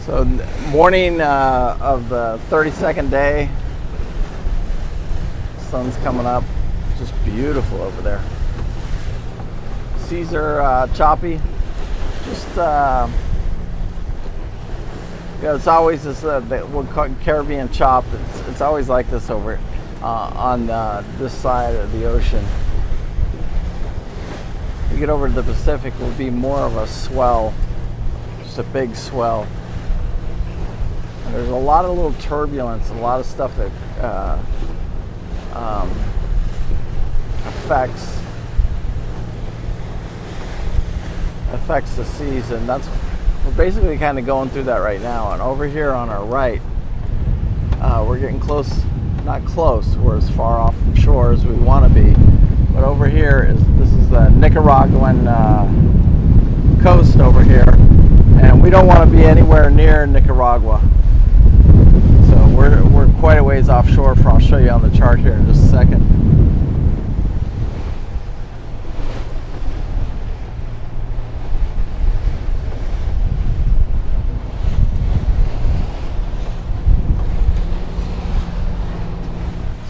So morning of the 32nd day, sun's coming up, just beautiful over there. Seas are choppy, just it's always this we'll call it Caribbean chop. It's always like this over on this side of the ocean. You get over to the Pacific, it will be more of a swell, just a big swell. And there's a lot of little turbulence, a lot of stuff that affects the seas, and we're basically kind of going through that right now. And over here on our right, we're getting close, not close, we're as far off shore as we want to be, but over here this is the Nicaraguan coast over here, and we don't want to be anywhere near Nicaragua. So we're quite a ways offshore. I'll show you on the chart here in just a second.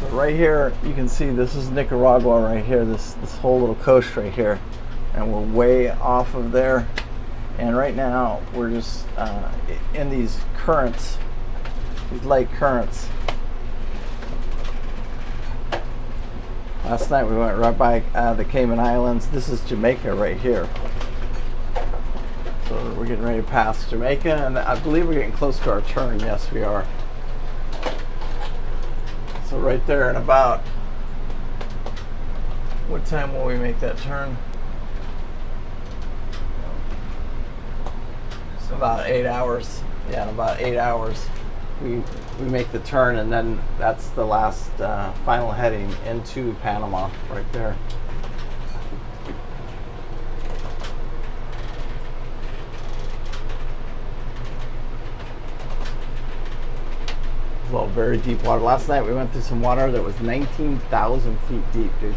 So right here you can see this is Nicaragua right here, this whole little coast right here, and we're way off of there. And right now we're just in these currents, these lake currents. Last night we went right by the Cayman Islands. This is Jamaica right here. So we're getting ready to pass Jamaica, and I believe we're getting close to our turn. Yes, we are. So right there in about, what time will we make that turn? So about 8 hours. Yeah, in about 8 hours. We make the turn, and then that's the last final heading into Panama right there. Well, very deep water. Last night we went through some water that was 19,000 feet deep, dude.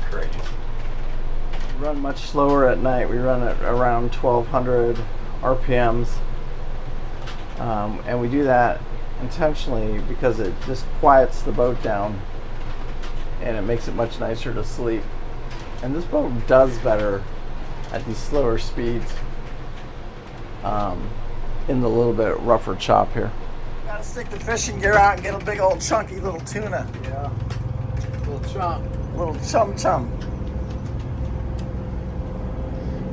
Crazy. We run much slower at night. We run at around 1,200 RPMs. And we do that intentionally because it just quiets the boat down and it makes it much nicer to sleep. And this boat does better at these slower speeds in the little bit rougher chop here. Gotta stick the fishing gear out and get a big old chunky little tuna. Yeah, little chum. Little chum.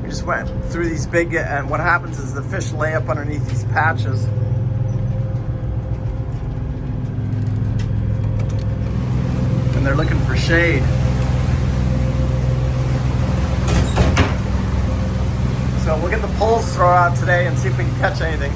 We just went through these big, and what happens is the fish lay up underneath these patches. And they're looking for shade. So we'll get the poles thrown out today and see if we can catch anything.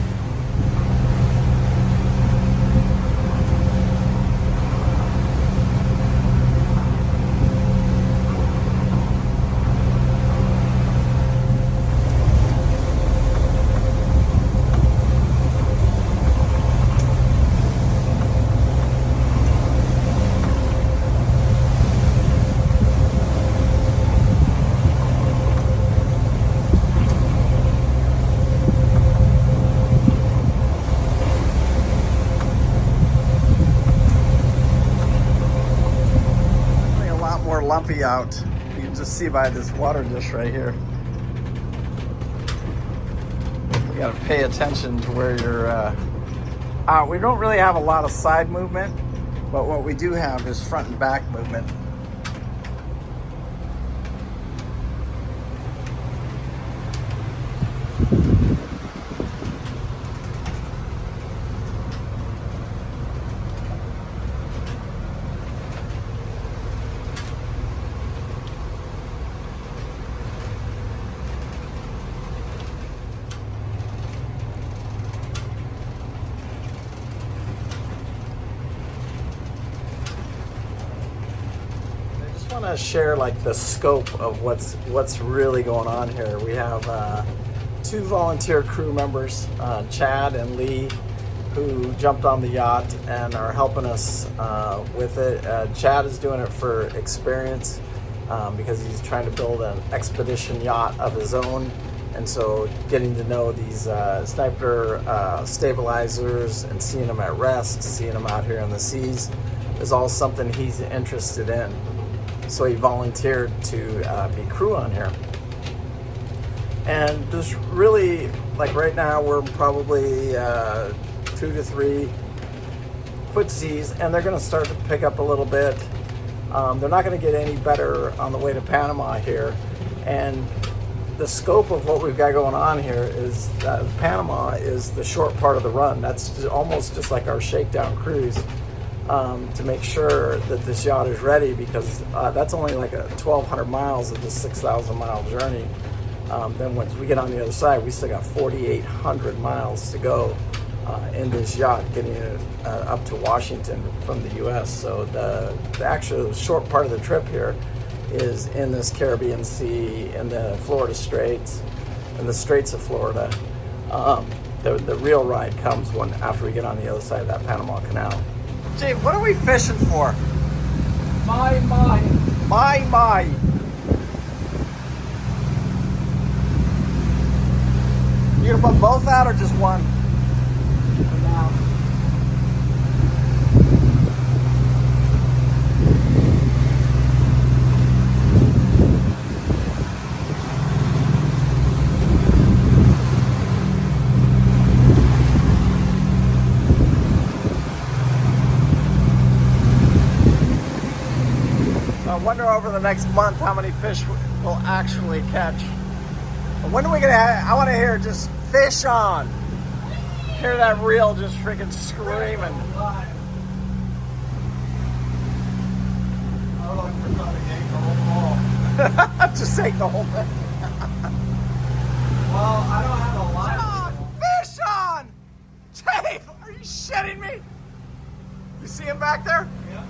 Lumpy out. You can just see by this water dish right here. You got to pay attention to where you're out. We don't really have a lot of side movement, but what we do have is front and back movement. I want to share like the scope of what's really going on here. We have two volunteer crew members, Chad and Lee, who jumped on the yacht and are helping us with it. Chad is doing it for experience because he's trying to build an expedition yacht of his own, And so getting to know these sniper stabilizers and seeing them at rest, seeing them out here in the seas is all something he's interested in. So he volunteered to be crew on here. And there's really, like right now, we're probably 2 to 3 foot seas, and they're going to start to pick up a little bit. They're not going to get any better on the way to Panama here. And the scope of what we've got going on here is that Panama is the short part of the run. That's almost just like our shakedown cruise to make sure that this yacht is ready, because that's only like 1,200 miles of this 6,000 mile journey. Then once we get on the other side, we still got 4,800 miles to go in this yacht, getting it up to Washington from the U.S. So the actual short part of the trip here is in this Caribbean Sea, in the Florida Straits, in the Straits of Florida. The real ride comes after we get on the other side of that Panama Canal. Gee, what are we fishing for? My. You gonna put both out or just one? For now. I wonder over the next month how many fish we'll actually catch. When are we gonna have, I want to hear just fish on. Hear that reel just freaking screaming. Just take the whole thing. Well, I don't have a line. Fish on! Jay, are you shitting me? You see him back there? Yeah.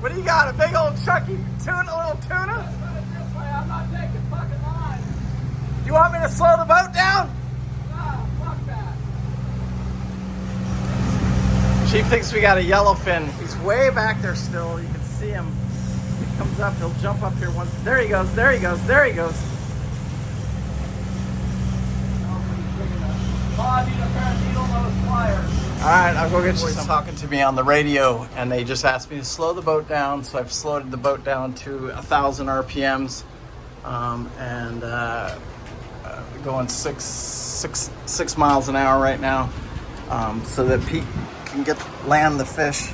What do you got? A big old chunky tuna, a little tuna? I'm not taking fucking line. You want me to slow the boat down? Nah, fuck that. Chief thinks we got a yellowfin. He's way back there still. You can see him. He comes up, he'll jump up here once. There he goes, there he goes, there he goes. Oh, I need a pair of needle-nose pliers. All right, I'll go get you some. Talking to me on the radio, and they just asked me to slow the boat down, so I've slowed the boat down to 1,000 RPMs, and going six miles an hour right now, so that Pete can land the fish.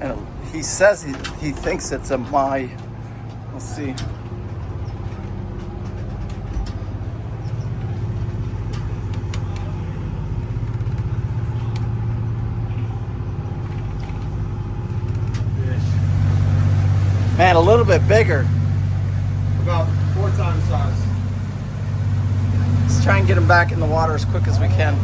And he says he thinks it's a my. Let's see. Man, a little bit bigger. About 4 times size. Let's try and get him back in the water as quick as we can.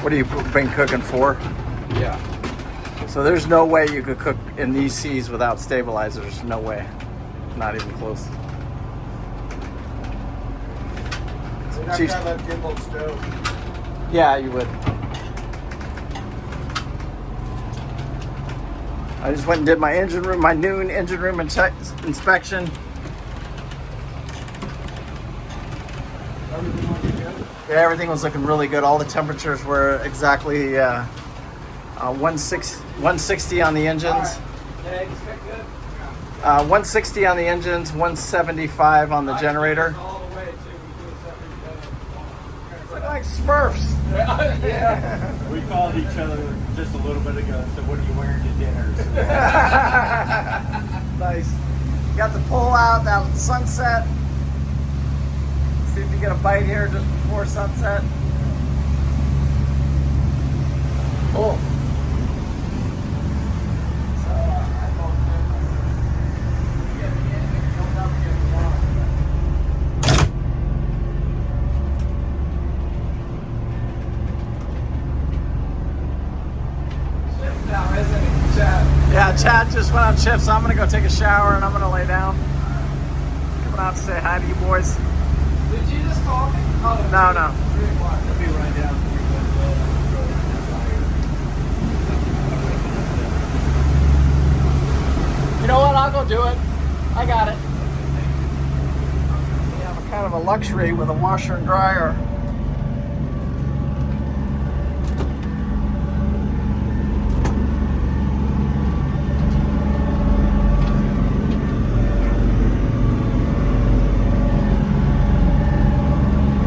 What have you been cooking for? Yeah. So there's no way you could cook in these seas without stabilizers. No way. Not even close. So you have to have a gimbal stove. Yeah, you would. I just went and did my engine room, my noon engine room inspection. Everything looking good? Yeah, everything was looking really good. All the temperatures were exactly 160 on the engines. Eggs fit good? 160 on the engines, 175 on the generator. All the way to It's like Smurfs. yeah. We called each other just a little bit ago and said, what are you wearing to dinner? Nice. Got the pull out, that was sunset. See if you get a bite here just before sunset. Cool. Chad just went on shift, so I'm gonna go take a shower and I'm gonna lay down. Coming out to say hi to you boys. Did you just call me? Oh, No, no. 3 o'clock. I'll be right down. You know what? I'll go do it. I got it. We have a kind of a luxury with a washer and dryer.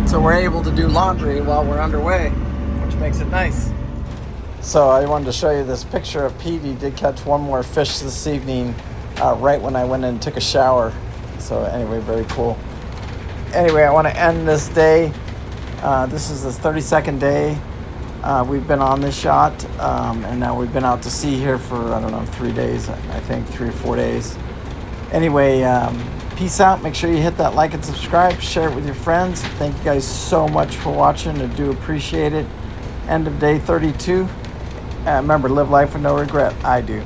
So we're able to do laundry while we're underway, which makes it nice. So I wanted to show you this picture of Pete. He did catch one more fish this evening, right when I went in and took a shower. So anyway, very cool. Anyway, I want to end this day. This is the 32nd day we've been on this yacht, and now we've been out to sea here for, I don't know, 3 days, I think 3 or 4 days. Anyway, peace out. Make sure you hit that like and subscribe. Share it with your friends. Thank you guys so much for watching. I do appreciate it. End of day 32. Remember, live life with no regret. I do.